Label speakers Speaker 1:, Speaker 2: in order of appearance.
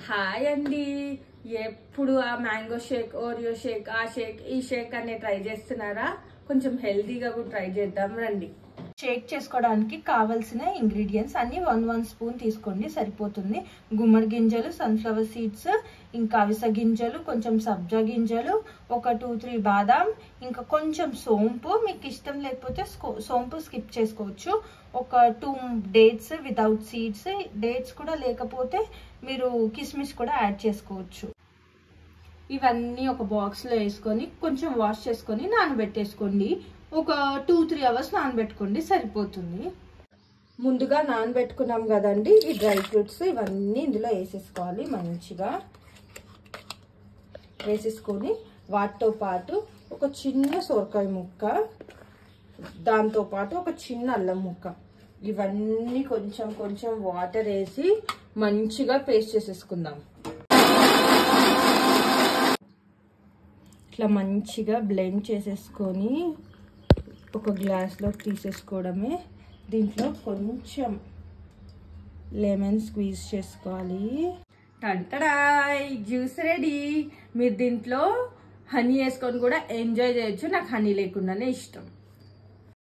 Speaker 1: Hi అండి. ఎప్పుడు ఆ మ్యాంగో షేక్, ఓరియో షేక్, ఆ షేక్, ఈ షేక్ అనే ట్రై చేస్తున్నారా? కొంచెం హెల్తీగా కూడా ట్రై చేద్దాం రండి. షేక్ చేసుకోవడానికి కావాల్సిన ఇంగ్రీడియంట్స్ అన్ని 1 స్పూన్ తీసుకోండి, సరిపోతుంది. గుమ్మడి గింజలు, సన్ఫ్లవర్ సీడ్స్, ఇంకా అవిసె గింజలు, కొంచెం సబ్జా గింజలు, ఒక 2-3 బాదాం, ఇంకా కొంచెం సోంపు. మీకు ఇష్టం లేకపోతే సోంపు స్కిప్ చేసుకోవచ్చు. ఒక 2 డేట్స్ వితౌట్ సీడ్స్. డేట్స్ కూడా లేకపోతే మీరు కిస్మిస్ కూడా యాడ్ చేసుకోవచ్చు. ఇవన్నీ ఒక బాక్స్లో వేసుకొని కొంచెం వాష్ చేసుకొని నానబెట్టేసుకోండి. ఒక 2-3 అవర్స్ నానబెట్టుకోండి, సరిపోతుంది. ముందుగా నానబెట్టుకున్నాం కదండి, ఈ డ్రై ఫ్రూట్స్ ఇవన్నీ ఇందులో వేసేసుకోవాలి. మంచిగా వేసేసుకొని వాటితో పాటు ఒక చిన్న సొరకాయ ముక్క, దాంతోపాటు ఒక చిన్న అల్లం ముక్క, ఇవన్నీ కొంచెం కొంచెం వాటర్ వేసి మంచిగా పేస్ట్ చేసేసుకుందాం. ఇట్లా మంచిగా బ్లెండ్ చేసేసుకొని ఒక గ్లాస్లో తీసేసుకోవడమే. దీంట్లో కొంచెం లెమన్ స్క్వీజ్ చేసుకోవాలి. టంటడాయ్, జ్యూస్ రెడీ. మీరు దీంట్లో హనీ వేసుకొని కూడా ఎంజాయ్ చేయొచ్చు. నాకు హనీ లేకుండానే ఇష్టం.